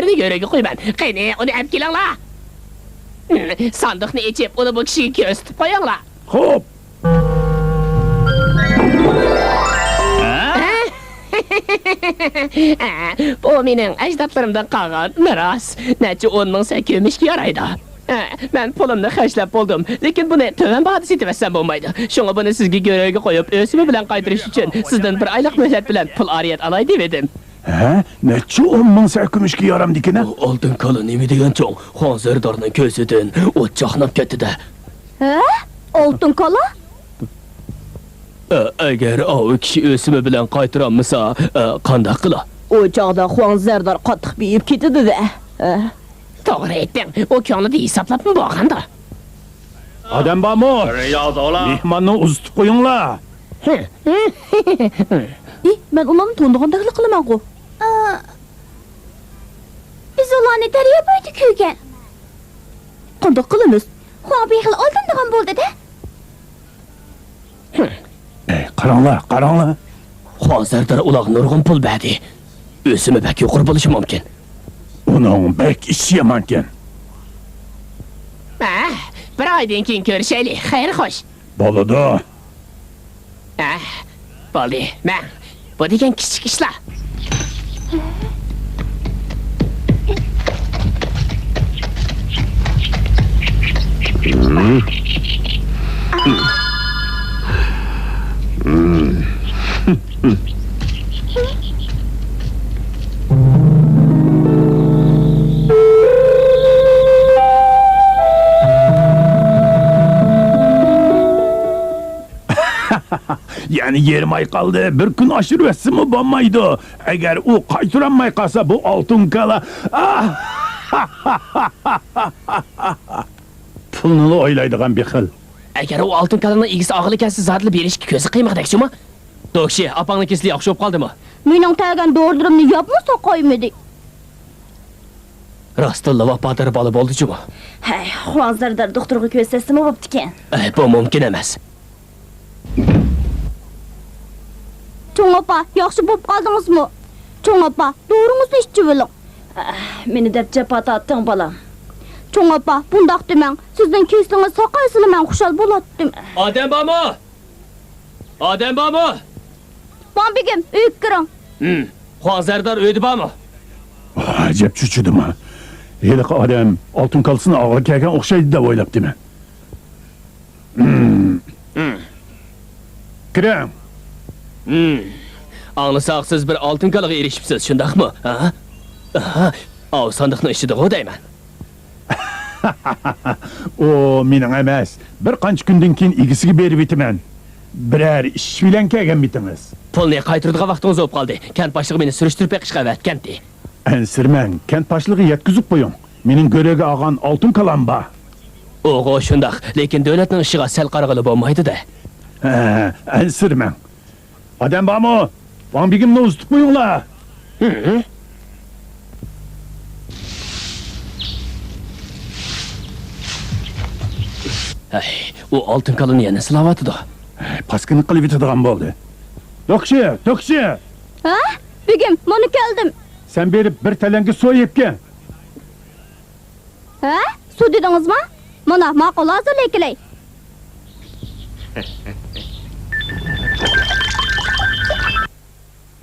yerini görege koyman. Qani, onu ap kelinglar. Sandıqni ichib, uni bu kishiga ko'rsatib qo'yinglar. Xo'p. Bu mening ajdodlarimdan qolgan miros. Necha 10 ming ko'mishga yaraydi. Ben pulimni xarjlab bo'ldim, lekin buni to'van bahoda sotib bo'lmaydi. Shunga buni sizga görevga qo'yib, o'simi bilan qaytarish uchun sizdan bir oylik muhlat bilan pul ariyat olay dedim. Ha? Necha 10 ming kumushga yaramdikini? Oltin qo'li nima degan cho'ng? Hozirdarning ko'zidan o't chaqnab ketdi-da. Ha? Oltin qo'li? Agar o kishi o'simi bilan qaytaramasa, qanday qila? O chog'da Xonzardor qattiq beyib ketdi-da. To'g'ri aytding. O ko'nglida hisoblab bo'lganda. Odam bormi? Mehmonni uzitib qo'yinglar. Ben ularni to'ndig'andag'lik qilaman-ku. Biz ularni daryo bo'yida ko'rgan. Qanday qilamiz? Xobixil oldindan bo'ldi-da. Qaranglar. Hozirda ular nurg'un pul berdi. O'simi bak yuqori bo'lishi mumkin. Uning bek ishi yomon ekan. Bir oydan keyin ko'rishaylik. Xayr xo'sh. Bo'ladi. Bo'ldi. Men bu degan kichik ishlar. Yani yerim ay kaldı. Bir gün aşırı vesimi banmaydı. Eğer o kaytıranmay kalsa bu altın kala. Pulunu oylaydıgan bir xil. Agar o oltin kalani igisi og'il ekansiz zotli berishga ko'zi qiymoqdakchimi? Dokshi, opangni kesli yaxshi bo'lib qoldimi? Mening taygan do'rdirimni yopmasa qo'ymadi. Rostilla vapodir bola bo'ldi-chimi? Hay, Xonzardor doktorga ko'rsatsa bo'pti ekan. Bu mumkin emas. Cho'ng opa, yaxshi bo'lib qoldingizmi? Cho'ng opa, doğrunuzu ishchi bo'ling. Meni deb jabhat atting bolam. Cho'ng opa, bundaq demang. Sizdan keslingiz soqaysini men xushal bo'latdim. Odam bormi? Odam bormi? Bombigim, uyga kiring. Xonzardor uyda bormi? Acep çüçüdüm ha. Helik adam altın kalsın ağır kelgen okşaydı da oylap değil mi? Kirem. Anlasak siz bir oltin kalaga erishibsiz, shundaqmi? O sandiqni ichida deyman. O mening emas. Bir qancha kundan keyin igisiga berib bitaman. Birer ish bilan kelgan bitimiz. Pulni qaytiradigan vaqtingiz bo'lib qoldi. Kent boshlig'i meni surishtirib beqishga aytgandi. Ensirmen, kent başlığı yetkizip koyun. Menin görevga algan altın kalan ba. Oğu şundaq, lekin devletning ishiga sal qarag'ili bo'lmaydi-da. Ensirmen. Adam bormi? Bombigimni uzitib qo'yinglar. U oltin kalani yana silavatidi. Paskini qilib bitadigan bo'ldi. Dokshi. Ha? Bugün mana keldim. Sen berib bir talangi suv yeb kel. Ha? Suv dedingizmi? Mana ma'qul hazırlaykelay.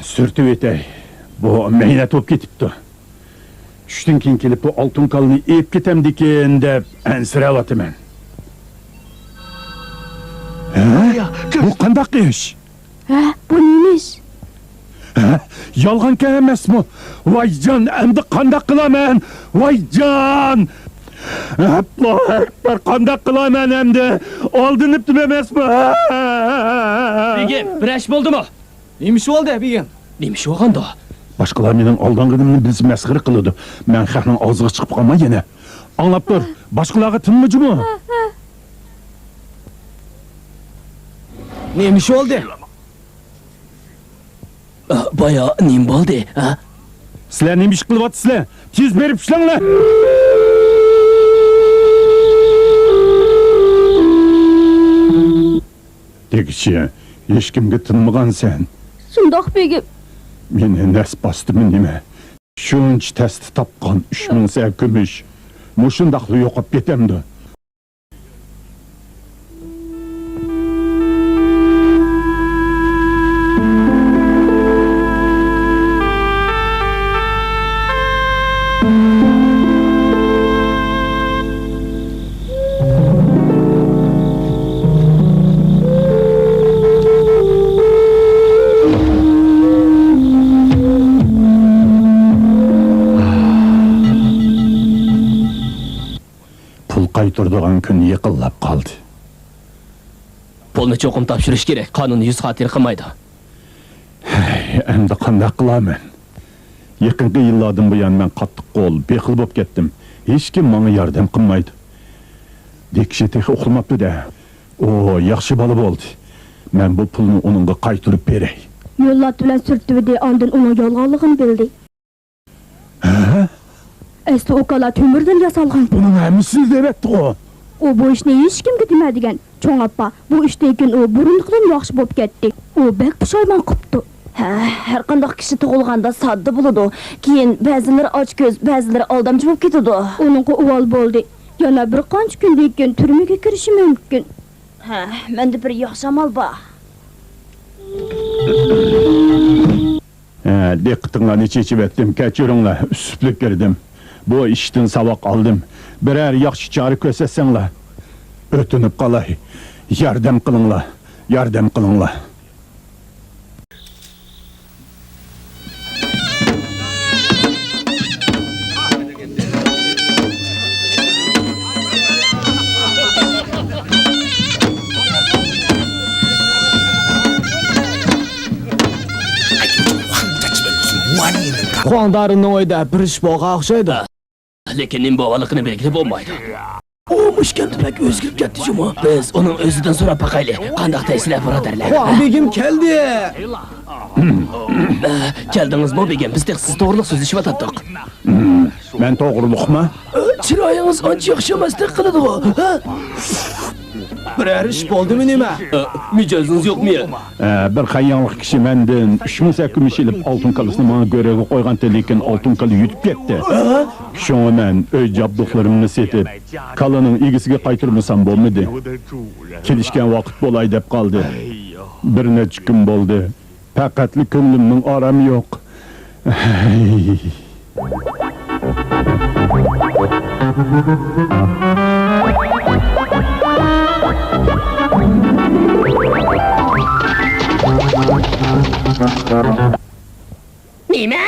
Sürtüp etey. Bu mehnat olub ketipti. Tushdan keyin kelib bu oltin kalını yeb ketem degan deb ansirayotiman. Bu qandaq ish? Ha? Bu neymiş? Yalgan emasmi? Voy jon, endi qandaq qilaman? Voy jon! Allohu akbar, qandaq qilaman endi? Oldinibdim emasmi? Begim, bir ish bo'ldimi? Nima ish bo'ldi, begim? Nima ish bo'lganda? Boshqalar mening oldingilimni bizni masxara qiladi. Men xalqning og'ziga chiqib qolmay yana. Anlab tur, boshqalarga tinmijmi? Nima ish bo'ldi? Baya nim bo'ldi, ha? Sizlar nima ish qilyapsizlar? Tez berib ishlanglar. Tegishchi, hech kimga tinmagan sen. Shundoq begim. Meni nas bostimi nima? Şunç testi tapqan 3000 sek kümüş. Muşundaqlı yoqap ketemdi. Pul qaytırdıgan gün yıqıllap qaldı. Pulni cho'qim topshirish kerak. Qonun yuz xotir qilmaydi. Endi qandaq qilaman? Yaqinqi yillardan buyon men qattiq qo'l, bexil bo'lib ketdim. Hech kim menga yordam qilmaydi. Dekshi texi uxlamabdi-da. O, yaxshi bola bo'ldi. Men bu pulni uningga qaytirib beray. Yo'llat bilan sürtüvdi, ondan onun yolg'onligini bildi. Esli okala tümürden yasalgan. Bunun hammasi deb aytdi o. O bu ishni hech kimga demadigan. Cho'ng oppa, bu ishdan o burunliqdan yaxshi bo'lib ketdi. O bek pushaymon qipti. Her qandaq kishi tug'ilganda sodda bo'ladi. Keyin ba'zilari ochko'z, ba'zilari aldamchi bo'lib ketadi. Onunqa uvol bo'ldi. Yana bir qancha kundan keyin turmaga kirishi mumkin. Menda bir yaxshi amal bor. Diqqatinglarni chechib etdim, kechiringlar, üsüplük girdim. Bu ishdan saboq oldim. Birer yaxshi chora ko'rsatsanglar. O'tinib qolay. Yordam qilinglar, yordam qilinglar. Qondarini o'yda bir ish bo'lgan o'xshaydi. Lekin nim bo'g'aligini belgilab bo'lmaydi. O mushkan pek o'zgarib ketdi shumi. Biz uning o'zidan so'rab baqaylik. Qanday deysizlar birodarlar? Qon begim keldi. Keldingizmi begim? Biz siz to'g'riliq so'zlashyotgandik. Men to'g'riliqmi? Chiroyingiz ancha yaxshi emasdek qiladi u. Biror ish bo'ldimi nima? Mijozingiz yo'qmi? Bir xayyonlik kishi mendan 3000 sek kumush ilib oltin qalisini menga go'raga qo'yganda, lekin oltin qili yutib ketdi. Shunga men uy jabduqlarimni setib, kalaning egisiga qaytirmasam bo'lmadi. Kelishgan vaqt bo'lay deb qoldi. Bir necha kun bo'ldi. Faqatli ko'nglimning orami yo'q. Nima?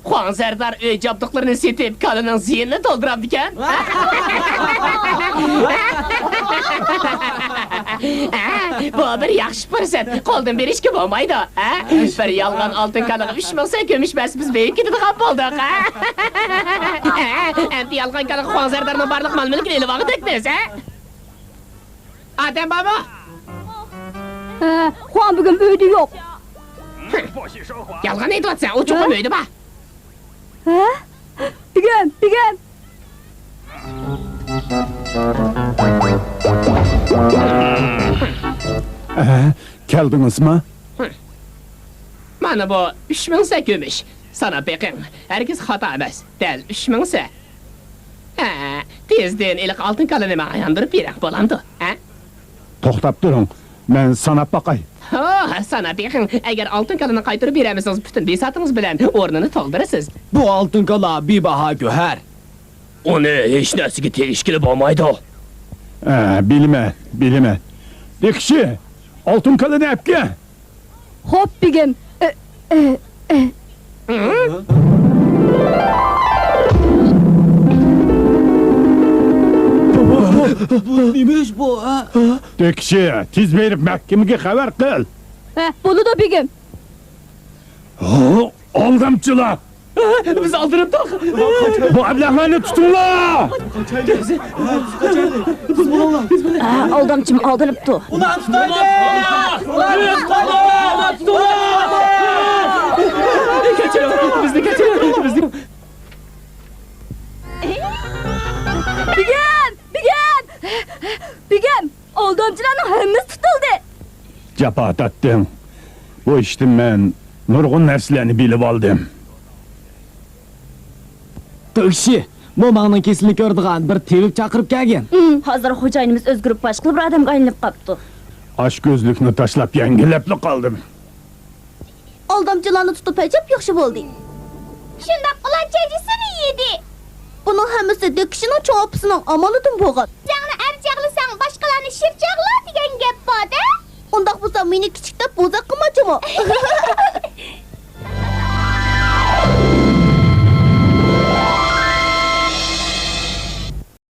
Xon Sardar uy jabduqlarini setib, kalining ziynini to'ldirib ekan. Bu bir yaxshi fursat. Qo'ldan berishga bo'lmaydi. Bir yolg'on oltin kaliga 3000 sek kumush bas biz berib ketadigan bo'ldik. Endi yolg'on kaliga Xon Sardarning barliq mol-mulkini elib oldik-biz, Adam baba. Xuan bugün uyda yo'q. Yolg'on aytyapsan, u cho'qim uyda bor. Bugün. Keldingizmi? Mana bu 3000 sek kumush. Sana beqing. Herkes xato emas. Dal 3000 sek. Tezden ilk oltin kalini menga yondirib berak bo'lamdi, To'xtab turing. Men sanab baqay. Sana beqing. Agar oltin kalini qaytarib beramiz, butun besatingiz bilan o'rnini to'ldirasiz. Bu oltin kala bebaho go'har. Uni hech narsaga tegishli bo'lmaydi. Bilime. Dekshi, oltin kalini apga. Hop bugün. Neymiş bu? Dekshi, tez berib mahkamaga xabar qil. Bo'ladi bugün. Aldamchilar. Biz aldırıptık. Bu ablahlarni tutinglar. Aldamchim aldırıptı. Bizni kaçırın. Bugün. Oldamchilarning hammasi tutildi. Jafoat etding. Bu ishdan men nurg'un narsalarni bilib oldim. Tökşi. Momağının kesilini gördüğün bir tevip çakırıp gelgen. Hazır xo'jayinimiz o'zgarib boshqa bir odamga aylanib qolibdi. Aç gözlükni taşlap yengilepli kaldım. Aldamcılarını tutup acep yaxşı oldu. Şundaq ulan cəcisini yedi. Bunun həmisi döküşünün çoğapısının amalıdın boğan. Canını ərcaqlısan başqalarını şircaqlar degan gap var da. Ondaq bulsa meni kiçikdə bozaq qımacı mı?